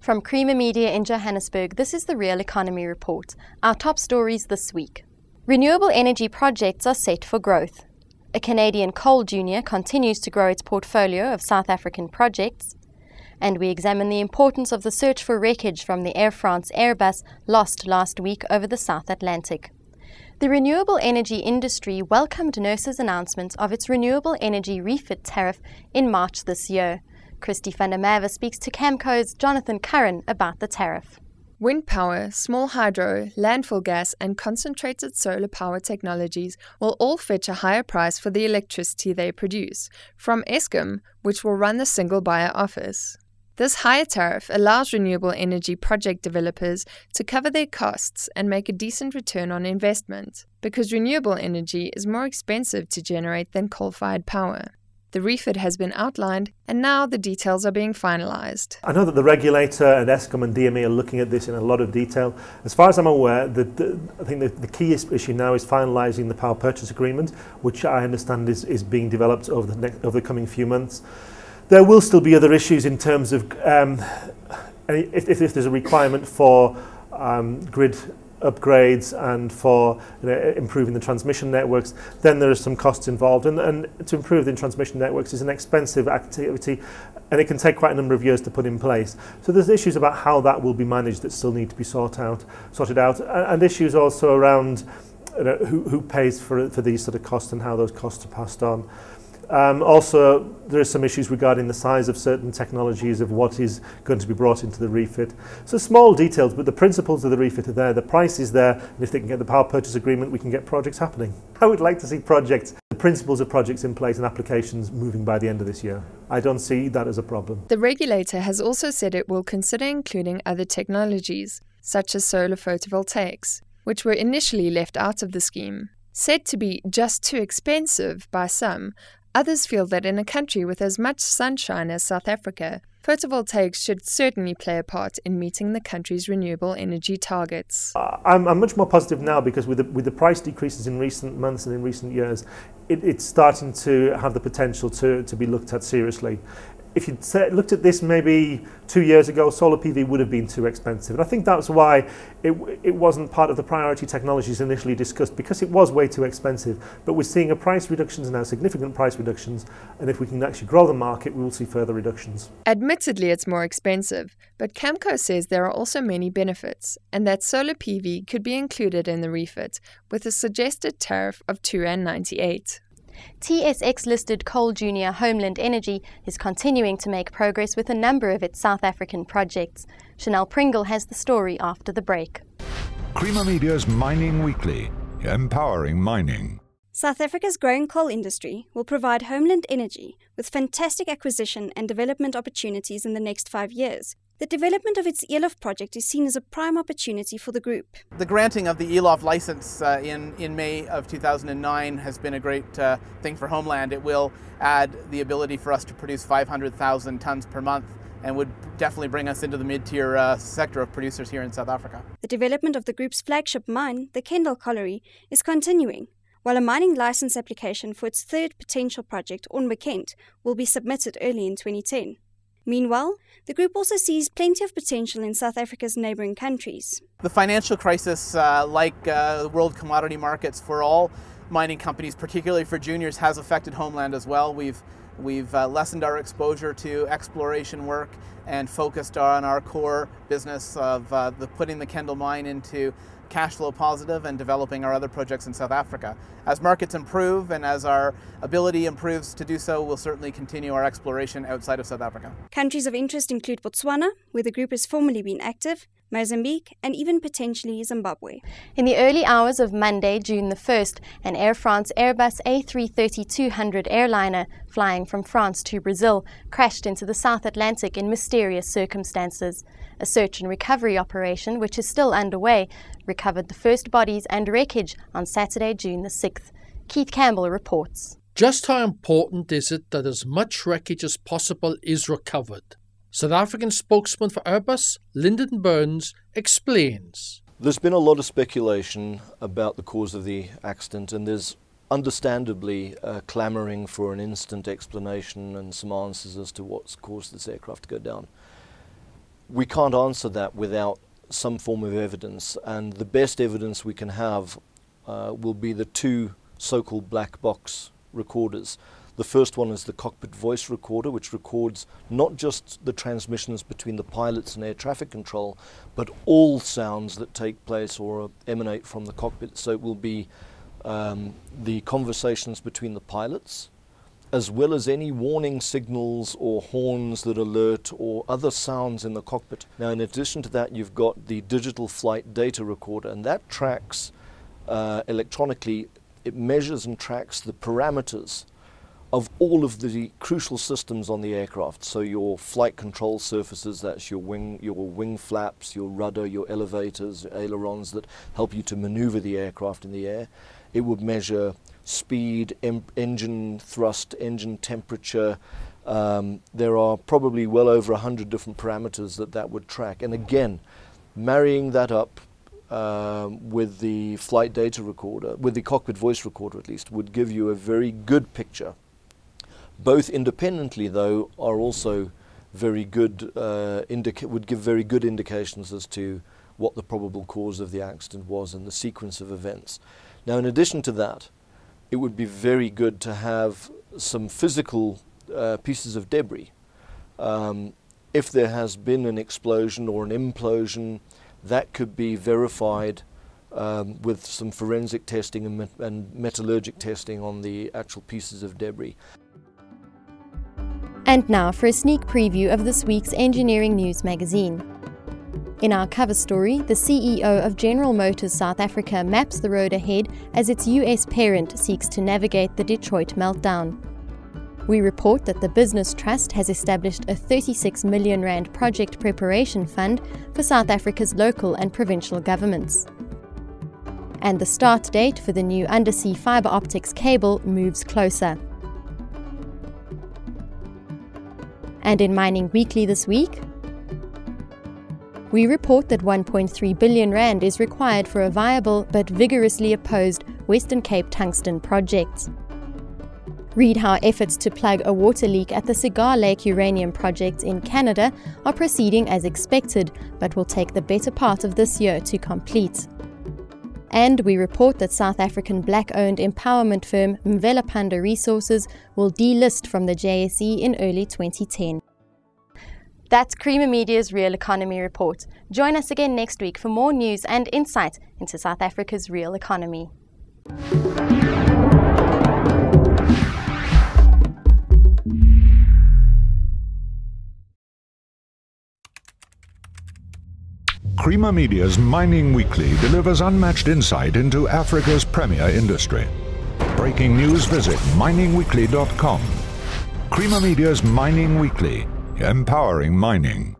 From Creamer Media in Johannesburg, this is the Real Economy Report. Our top stories this week. Renewable energy projects are set for growth. A Canadian coal junior continues to grow its portfolio of South African projects. And we examine the importance of the search for wreckage from the Air France Airbus lost last week over the South Atlantic. The renewable energy industry welcomed NERSA's announcement of its renewable energy refit tariff in March this year. Christy van der Merwe speaks to Camco's Jonathan Curran about the tariff. Wind power, small hydro, landfill gas and concentrated solar power technologies will all fetch a higher price for the electricity they produce, from Eskom, which will run the single buyer office. This higher tariff allows renewable energy project developers to cover their costs and make a decent return on investment, because renewable energy is more expensive to generate than coal-fired power. The refit has been outlined, and now the details are being finalised. I know that the regulator and Eskom and DME are looking at this in a lot of detail. As far as I'm aware, I think the key issue now is finalising the power purchase agreement, which I understand is being developed over the coming few months. There will still be other issues in terms of if there's a requirement for grid upgrades and for improving the transmission networks, then there are some costs involved, and to improve the transmission networks is an expensive activity and it can take quite a number of years to put in place. So there's issues about how that will be managed that still need to be sorted out, and issues also around who pays for these sort of costs and how those costs are passed on. Also, there are some issues regarding the size of certain technologies, of what is going to be brought into the refit. So small details, but the principles of the refit are there, the price is there, and if they can get the power purchase agreement, we can get projects happening. I would like to see the principles of projects in place and applications moving by the end of this year. I don't see that as a problem. The regulator has also said it will consider including other technologies, such as solar photovoltaics, which were initially left out of the scheme. Said to be just too expensive by some, others feel that in a country with as much sunshine as South Africa, photovoltaics should certainly play a part in meeting the country's renewable energy targets. I'm much more positive now because with the price decreases in recent months and in recent years, it's starting to have the potential to be looked at seriously. If you'd looked at this maybe 2 years ago, solar PV would have been too expensive. And I think that's why it wasn't part of the priority technologies initially discussed, because it was way too expensive. But we're seeing price reductions now, significant price reductions, and if we can actually grow the market, we will see further reductions. Admittedly, it's more expensive, but Camco says there are also many benefits, and that solar PV could be included in the refit, with a suggested tariff of R2.98. TSX-listed coal junior Homeland Energy is continuing to make progress with a number of its South African projects. Chanel Pringle has the story after the break. Creamer Media's Mining Weekly, empowering mining. South Africa's growing coal industry will provide Homeland Energy with fantastic acquisition and development opportunities in the next 5 years. The development of its Elof project is seen as a prime opportunity for the group. The granting of the Elof license in May of 2009 has been a great thing for Homeland. It will add the ability for us to produce 500,000 tons per month and would definitely bring us into the mid-tier sector of producers here in South Africa. The development of the group's flagship mine, the Kendal Colliery, is continuing, while a mining license application for its third potential project, Onbekend, will be submitted early in 2010. Meanwhile, the group also sees plenty of potential in South Africa's neighbouring countries. The financial crisis, like world commodity markets for all mining companies, particularly for juniors, has affected Homeland as well. We've lessened our exposure to exploration work and focused on our core business of putting the Kendal mine into cash flow positive and developing our other projects in South Africa. As markets improve and as our ability improves to do so, we'll certainly continue our exploration outside of South Africa. Countries of interest include Botswana, where the group has formerly been active, Mozambique, and even potentially Zimbabwe. In the early hours of Monday, June the 1st, an Air France Airbus A330-200 airliner flying from France to Brazil crashed into the South Atlantic in mysterious circumstances. A search and recovery operation, which is still underway, recovered the first bodies and wreckage on Saturday, June the 6th. Keith Campbell reports. Just how important is it that as much wreckage as possible is recovered? South African spokesman for Airbus, Lyndon Burns, explains. There's been a lot of speculation about the cause of the accident, and there's understandably clamoring for an instant explanation and some answers as to what's caused this aircraft to go down. We can't answer that without some form of evidence, and the best evidence we can have will be the two so-called black box recorders. The first one is the cockpit voice recorder, which records not just the transmissions between the pilots and air traffic control, but all sounds that take place or emanate from the cockpit. So it will be the conversations between the pilots, as well as any warning signals or horns that alert or other sounds in the cockpit. Now, in addition to that, you've got the digital flight data recorder, and that tracks electronically, it measures and tracks the parameters of all of the crucial systems on the aircraft. So your flight control surfaces, that's your wing flaps, your rudder, your elevators, ailerons that help you to maneuver the aircraft in the air. It would measure speed, engine thrust, engine temperature. There are probably well over 100 different parameters that would track. And again, marrying that up with the flight data recorder, with the cockpit voice recorder at least, would give you a very good picture. Both independently, though, are also very good, would give very good indications as to what the probable cause of the accident was and the sequence of events. Now, in addition to that, it would be very good to have some physical pieces of debris. If there has been an explosion or an implosion, that could be verified with some forensic testing and metallurgic testing on the actual pieces of debris. And now for a sneak preview of this week's Engineering News magazine. In our cover story, the CEO of General Motors South Africa maps the road ahead as its US parent seeks to navigate the Detroit meltdown. We report that the Business Trust has established a 36 million rand project preparation fund for South Africa's local and provincial governments. And the start date for the new undersea fibre optics cable moves closer. And in Mining Weekly this week, we report that 1.3 billion rand is required for a viable but vigorously opposed Western Cape tungsten project. Read how efforts to plug a water leak at the Cigar Lake uranium project in Canada are proceeding as expected, but will take the better part of this year to complete. And we report that South African black-owned empowerment firm Mvelapanda Resources will delist from the JSE in early 2010. That's Creamer Media's Real Economy Report. Join us again next week for more news and insight into South Africa's real economy. Creamer Media's Mining Weekly delivers unmatched insight into Africa's premier industry. Breaking news, visit miningweekly.com. Creamer Media's Mining Weekly, empowering mining.